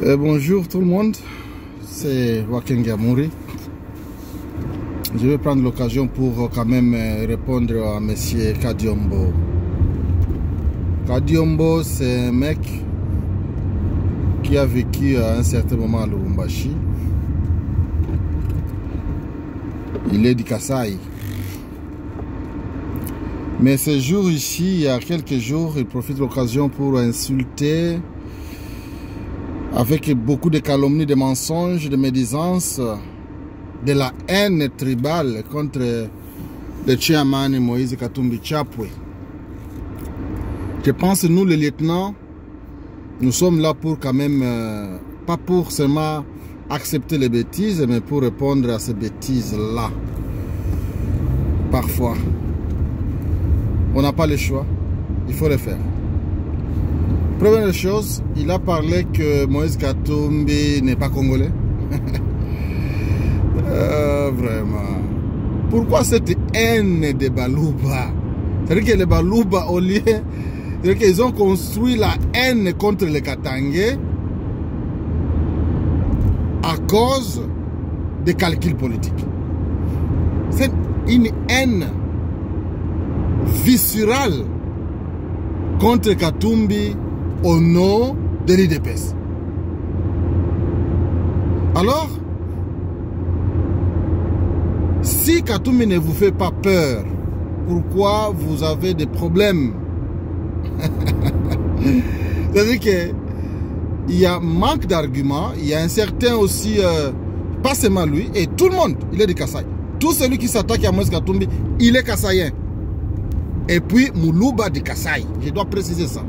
Bonjour tout le monde, c'est Waken Gamouri. Je vais prendre l'occasion pour quand même répondre à monsieur Kadiombo. Kadiombo, c'est un mec qui a vécu à un certain moment à Lubumbashi. Il est du Kasaï. Mais ce jour ici, il y a quelques jours, il profite de l'occasion pour insulter avec beaucoup de calomnies, de mensonges, de médisances, de la haine tribale contre le chairman Moïse Katumbi Chapwe. Je pense que nous, les lieutenants, nous sommes là pour quand même, pas pour seulement accepter les bêtises, mais pour répondre à ces bêtises-là. Parfois, on n'a pas le choix, il faut le faire. Première chose, il a parlé que Moïse Katumbi n'est pas congolais. Vraiment. Pourquoi cette haine des Baluba? C'est-à-dire que les Baluba, au lieu, c'est-à-dire qu'ils ont construit la haine contre les Katangais à cause des calculs politiques. C'est une haine viscérale contre Katumbi au nom de l'IDPS. Alors, si Katumbi ne vous fait pas peur, pourquoi vous avez des problèmes? C'est-à-dire qu'il y a manque d'arguments, il y a un certain aussi, pas seulement lui, et tout le monde, il est de Kasaï. Tout celui qui s'attaque à Moïse Katumbi, il est Kasaïen. Et puis Moulouba de Kasaï, je dois préciser ça.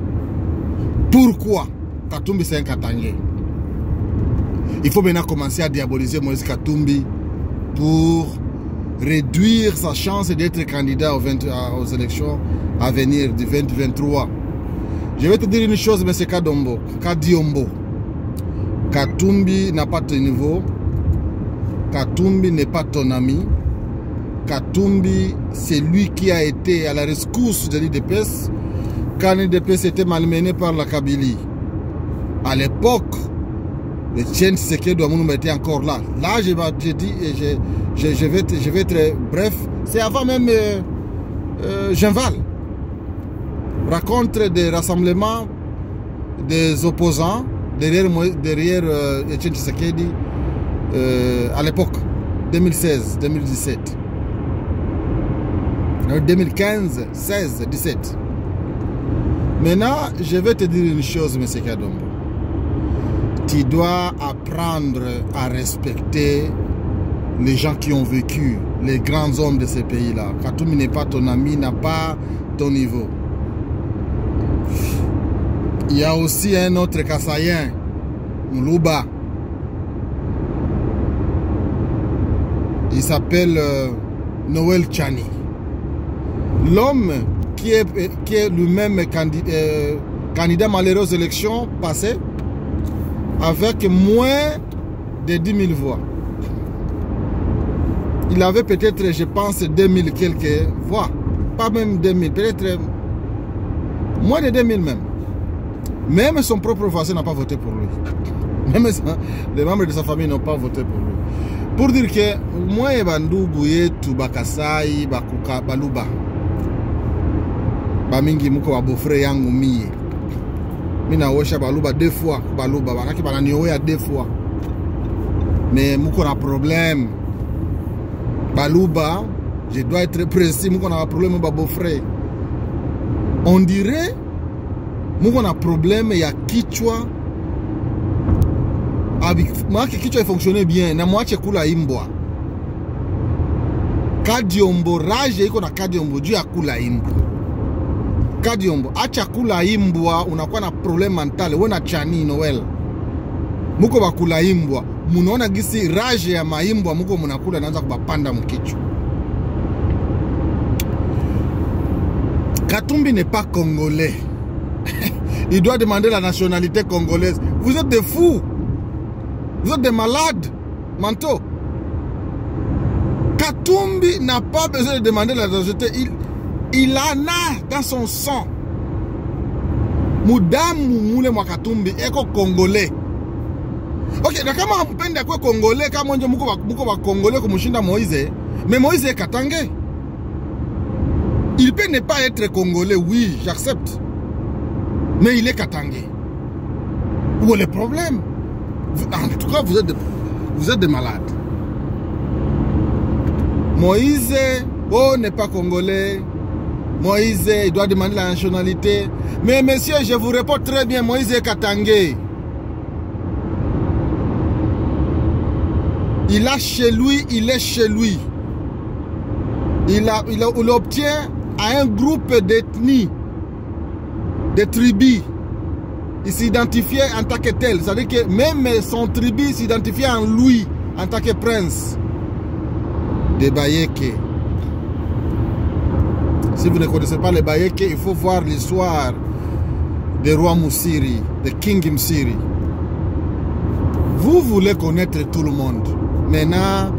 Pourquoi Katumbi c'est un Katangais? Il faut maintenant commencer à diaboliser Moïse Katumbi pour réduire sa chance d'être candidat aux élections à venir du 2023. Je vais te dire une chose, M. Kadiombo. Katumbi n'a pas ton niveau. Katumbi n'est pas ton ami. Katumbi, c'est lui qui a été à la rescousse de l'IDPS quand l'IDPS était malmené par la Kabylie. À l'époque, le Tien Tshisekedi Ouamounouba était encore là. Là, je dis, et je vais être bref, c'est avant même Genval. Raconte des rassemblements des opposants derrière le Tien Tshisekedi à l'époque, 2016, 2017. 2015, 16, 17. Maintenant, je vais te dire une chose, M. Kadombo. Tu dois apprendre à respecter les gens qui ont vécu, les grands hommes de ces pays-là. Katumbi n'est pas ton ami, n'a pas ton niveau. Il y a aussi un autre Kasaïen, Moulouba. Il s'appelle Noël Tchani. L'homme qui est lui-même candidat malheureux aux élections passées avec moins de 10 000 voix. Il avait peut-être, je pense, 2000 quelques voix. Pas même 2000, peut-être moins de 2000 même. Même son propre voisin n'a pas voté pour lui. Même les membres de sa famille n'ont pas voté pour lui. Pour dire que moi, je suis Bakasai, Bakuka, Baluba. Bamingi muko wa beau-frère yangu mie. Mina osha Baluba 2 fois, Baluba bakaki bananioya 2 fois. Mais muko na problème. Baluba, je dois être précis, muko na problème ba beau-frère. On dirait muko na problème ya kichwa. Mwake kichwa fonctionne bien, na mwache kula imbwa. Kadiombo rage iko na Kadiombo juu ya kula imbwa. Kadiombo, acha kula imbwa, unakuwa na problem mental. Wewe na Chani Noel muko bakula imbwa, munaona gisi rage ya maimbwa muko munakula naanza kubapanda mkichwa. Katumbi n'est pas congolais. Il doit demander la nationalité congolaise. Vous êtes des fous. Vous êtes des malades mentaux. Katumbi n'a pas besoin de demander la nationalité. Il en a dans son sang. Mudamu Moule Mwakatumbi eko congolais. Ok, na kama hampende kwa Congolais, kama nje muko ba Congolais kumushinda Moïse, mais Moïse est Katangais. Il peut ne pas être Congolais, oui, j'accepte. Mais il est Katangais. Où est le problème? En tout cas, vous êtes des malades. Moïse, oh, n'est pas Congolais. Moïse, il doit demander la nationalité. Mais messieurs, je vous réponds très bien, Moïse est Katangais. Il a chez lui, il est chez lui. Il obtient à un groupe d'ethnies, de tribus. Il s'identifiait en tant que tel. C'est-à-dire que même son tribu s'identifiait en lui, en tant que prince. Des Bayeke. Si vous ne connaissez pas les Bayeke, il faut voir l'histoire des rois Moussiri, de King Msiri. Vous voulez connaître tout le monde. Maintenant,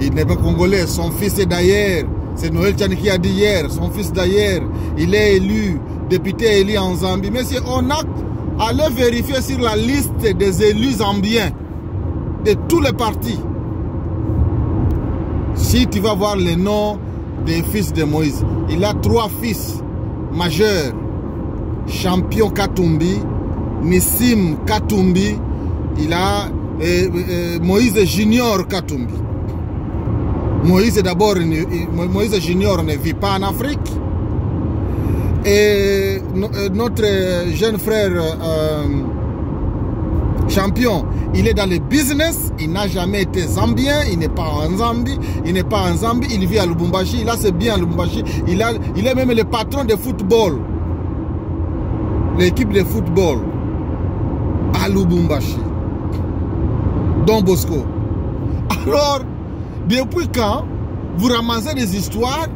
il n'est pas congolais. Son fils est d'ailleurs. C'est Noël Tchani qui a dit hier. Son fils d'ailleurs, il est élu, député élu en Zambie. Mais si on a allé vérifier sur la liste des élus zambiens, de tous les partis, si tu vas voir les noms des fils de Moïse, il a 3 fils majeurs. Champion Katumbi, Nissim Katumbi, il a Moïse Junior Katumbi. Moïse d'abord, Moïse Junior ne vit pas en Afrique. Et notre jeune frère Champion, il est dans le business, il n'a jamais été zambien, il n'est pas en Zambie, il n'est pas en Zambie, il vit à Lubumbashi, là c'est bien à Lubumbashi, il est même le patron de football, l'équipe de football à Lubumbashi, Don Bosco. Alors, depuis quand vous ramassez des histoires,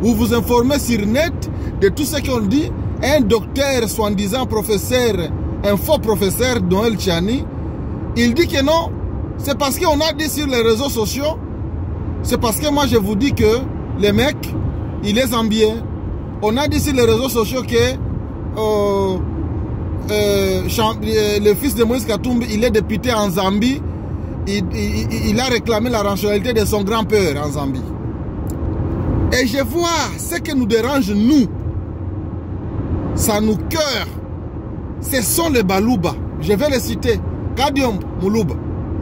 vous vous informez sur net de tout ce qu'on dit, un docteur, soi-disant professeur, un faux professeur, Noël Tchani, il dit que non, c'est parce qu'on a dit sur les réseaux sociaux, c'est parce que moi je vous dis que le mec, il est zambien. On a dit sur les réseaux sociaux que le fils de Moïse Katumbi, il est député en Zambie, il a réclamé la nationalité de son grand-père en Zambie. Et je vois ce qui nous dérange, nous, ça nous cœur. Ce sont les Balouba. Je vais les citer. Kadiom Moulouba.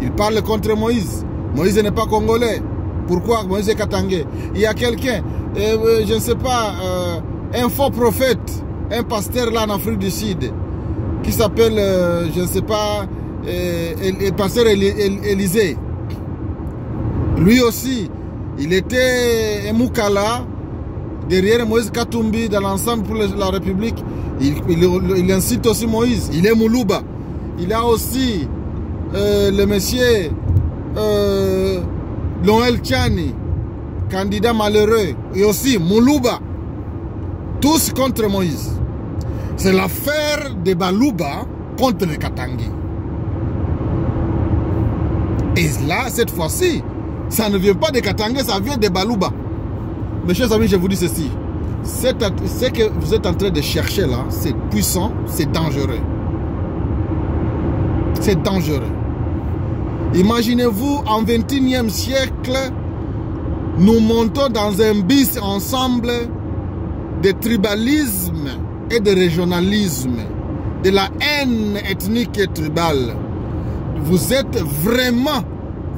Il parle contre Moïse. Moïse n'est pas congolais. Pourquoi Moïse est Katangais? Il y a quelqu'un, je ne sais pas, un faux prophète, un pasteur là en Afrique du Sud, qui s'appelle, je ne sais pas, le pasteur Élysée. Lui aussi, il était un Moukala, derrière Moïse Katumbi, dans l'ensemble pour la République. Il incite aussi Moïse. Il est Moulouba. Il a aussi le monsieur Noël Tchani, candidat malheureux, et aussi Moulouba. Tous contre Moïse. C'est l'affaire de Balouba contre les Katangais. Et là, cette fois-ci, ça ne vient pas des Katangais, ça vient de Balouba. Mes chers amis, je vous dis ceci. Ce que vous êtes en train de chercher là, c'est puissant, c'est dangereux. C'est dangereux. Imaginez-vous, en 21e siècle, nous montons dans un bus ensemble de tribalisme et de régionalisme, de la haine ethnique et tribale. Vous êtes vraiment,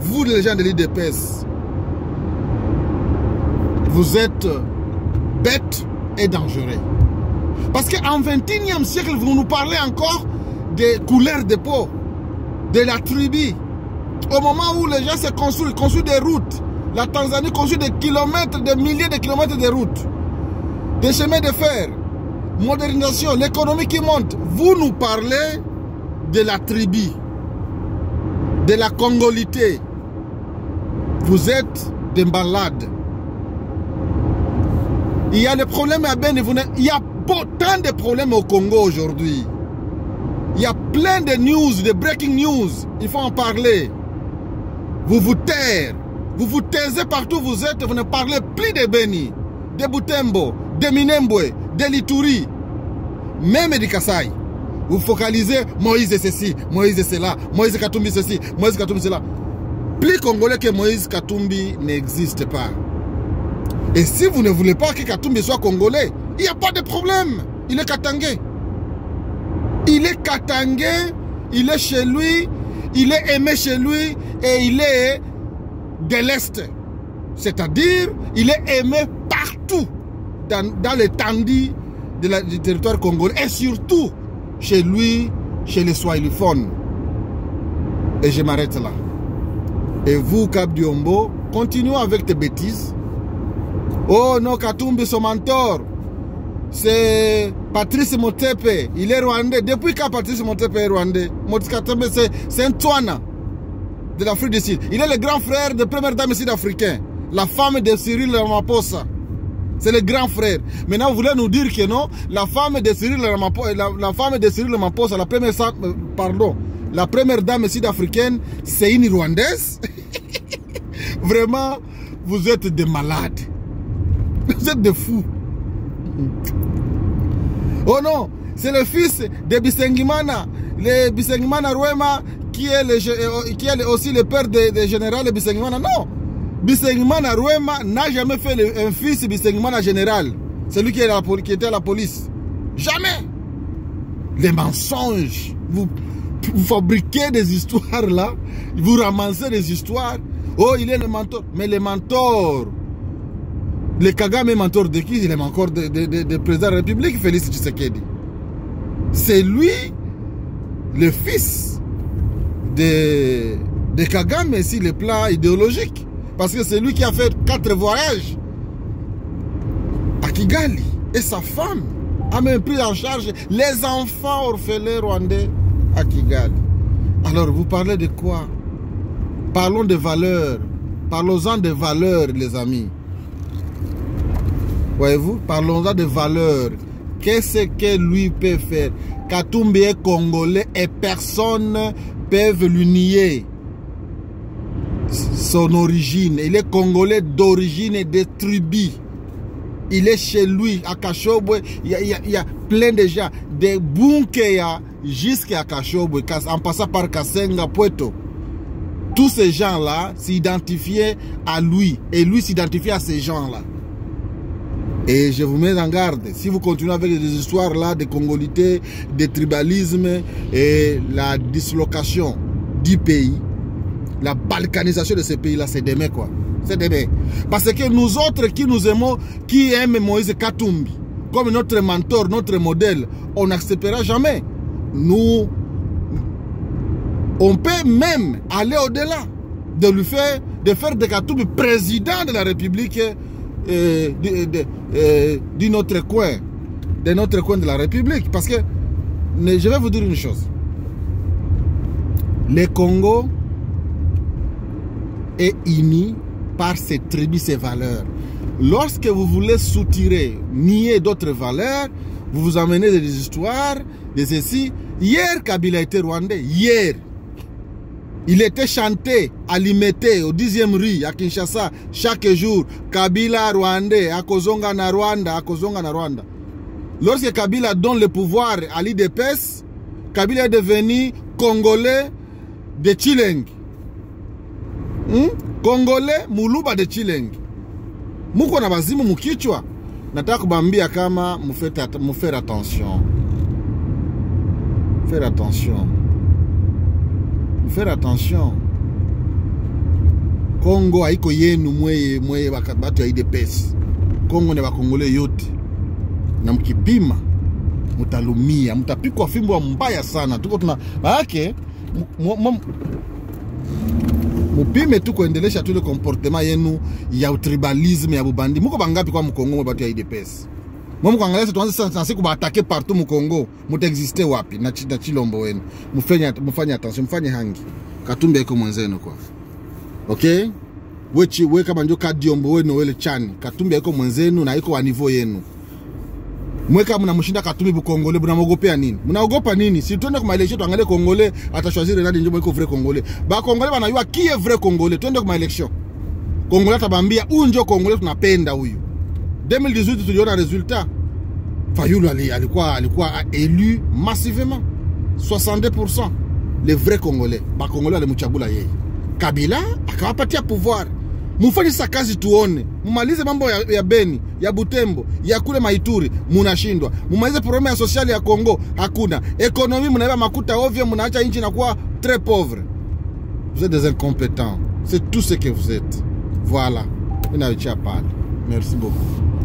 vous les gens de l'IDPS, vous êtes bêtes et dangereux. Parce qu'en 21e siècle, vous nous parlez encore des couleurs de peau, de la tribu. Au moment où les gens se construisent des routes, la Tanzanie construit des kilomètres, des milliers de kilomètres de routes, des chemins de fer, modernisation, l'économie qui monte. Vous nous parlez de la tribu, de la congolité. Vous êtes des malades. Il y a des problèmes à Ben. Il y a tant de problèmes au Congo aujourd'hui. Il y a plein de news, de breaking news. Il faut en parler. Vous vous taisez. Vous vous taisez partout où vous êtes. Vous ne parlez plus de Beni, de Butembo, de Minembwe, de Lituri, même de Kasaï. Vous focalisez Moïse et ceci, Moïse et cela, Moïse Katumbi ceci, Moïse Katumbi cela. Plus congolais que Moïse Katumbi n'existe pas. Et si vous ne voulez pas que Katumbi soit congolais, il n'y a pas de problème. Il est katangé. Il est katangé, il est chez lui, il est aimé chez lui et il est de l'Est. C'est-à-dire, il est aimé partout dans l'étendue du territoire congolais et surtout chez lui, chez les Swahiliphones. Et je m'arrête là. Et vous, Cap Diombo, continuez avec tes bêtises. Oh non, Katumbi, son mentor, c'est Patrice Motsepe. Il est rwandais. Depuis quand Patrice Motsepe est rwandais? Katumbi, c'est un Tswana de l'Afrique du Sud. Il est le grand frère de première dame sud-africaine, la femme de Cyril Ramaphosa. C'est le grand frère. Maintenant, vous voulez nous dire que non, la femme de Cyril Ramaphosa, la première dame sud-africaine, c'est une Rwandaise? Vraiment, vous êtes des malades. Vous êtes des fous. Oh non, c'est le fils de Bisengimana, le Bisengimana Rwema, qui est aussi le père du général Bisengimana. Non, Bisengimana Rwema n'a jamais fait un fils Bisengimana général. C'est lui qui était à la police. Jamais. Les mensonges. Vous fabriquez des histoires là. Vous ramassez des histoires. Oh, il est le mentor. Mais le mentor, le Kagame est mentor de qui? Il est mentor de président de la République, Félix Tshisekedi. C'est lui, le fils de Kagame, sur le plan idéologique. Parce que c'est lui qui a fait 4 voyages à Kigali. Et sa femme a même pris en charge les enfants orphelins rwandais à Kigali. Alors, vous parlez de quoi? Parlons de valeurs. Parlons-en de valeurs, les amis. Voyez-vous? Parlons-en de valeurs. Qu'est-ce que lui peut faire? Katumbi est congolais et personne ne peut lui nier son origine. Il est congolais d'origine et de tribu. Il est chez lui, à Kashobwe. Il y a plein de gens. De Bunkeya jusqu'à Kashobwe, en passant par Kasenga, Puerto. Tous ces gens-là s'identifiaient à lui. Et lui s'identifiait à ces gens-là. Et je vous mets en garde. Si vous continuez avec des histoires-là, de congolité, de tribalisme et la dislocation du pays, la balkanisation de ce pays-là, c'est demain quoi. C'est demain. Parce que nous autres qui nous aimons, qui aiment Moïse Katumbi, comme notre mentor, notre modèle, on n'acceptera jamais. Nous, on peut même aller au-delà de lui faire, de faire de Katumbi président de la République de notre coin de la République. Parce que, je vais vous dire une chose. Le Congo est uni par ses tribus, ses valeurs. Lorsque vous voulez soutirer, nier d'autres valeurs, vous vous amenez des histoires, de ceci. Hier, Kabila était rwandais. Hier. Il était chanté à Limete, au 10e rue, à Kinshasa, chaque jour. Kabila rwandais, Akozonga na Rwanda, Akozonga na Rwanda. Lorsque Kabila donne le pouvoir à l'IDPS, Kabila est devenu Congolais de Chileng. Congolais Muluba de Chileng. Muko na bazimu mukichwa. Nataka kubambia kama mufere attention. Faire attention. Faire attention. Congo haiko yenu mweye batu ya IDPS. Congo ne bakongole yote. Na mkipima mutalumia, mtapikwa fimbo mbaya sana. Tuko tuna maana mupime tu kuendelesha tu le comportement yenu ya tribalisme ya bubandi. Muko bangapi kwa mkongo batu ya IDPS? Mwa mkangalia tuanze sasa kubatake partout mu Congo, mutaexiste wapi na Chilombo wenu. Mufanye attention, mfanye hangi. Katumbi iko mwenzenu kwa. Okay? We kama ndio Kadiombo wenu wele chani. Katumbi iko mwenzenu na iko wa niveau yenu. Mweka mnamshinda Katumbi bu Congolais, mnamogopea nini? Mnaogopa nini? Si tuende kwa election tuangalie Congolais atashwaziri nani ndio iko vrai Congolais. Ba Congolais banayua qui est vrai Congolais. Tuende kwa election. Congolais tabambia huyu ndio Congolais tunapenda huyu. 2018 tuliona resultat. Fayulu alikuwa élu massivement. 62%. Les vrais Congolais. Ba Congolais alimuchagula yeye. Kabila akawapatia pouvoir. Mufanye sa kazi tuone. Mumalize mambo ya Beni, ya Butembo, ya kule Maituri, munashindwa. Mumalize problème ya sociale ya Congo, hakuna. Économie munaiba makuta ovyo, munaacha nchi inakuwa très pauvre. Vous êtes des incompétents. C'est tout ce que vous êtes. Voilà. Merci beaucoup.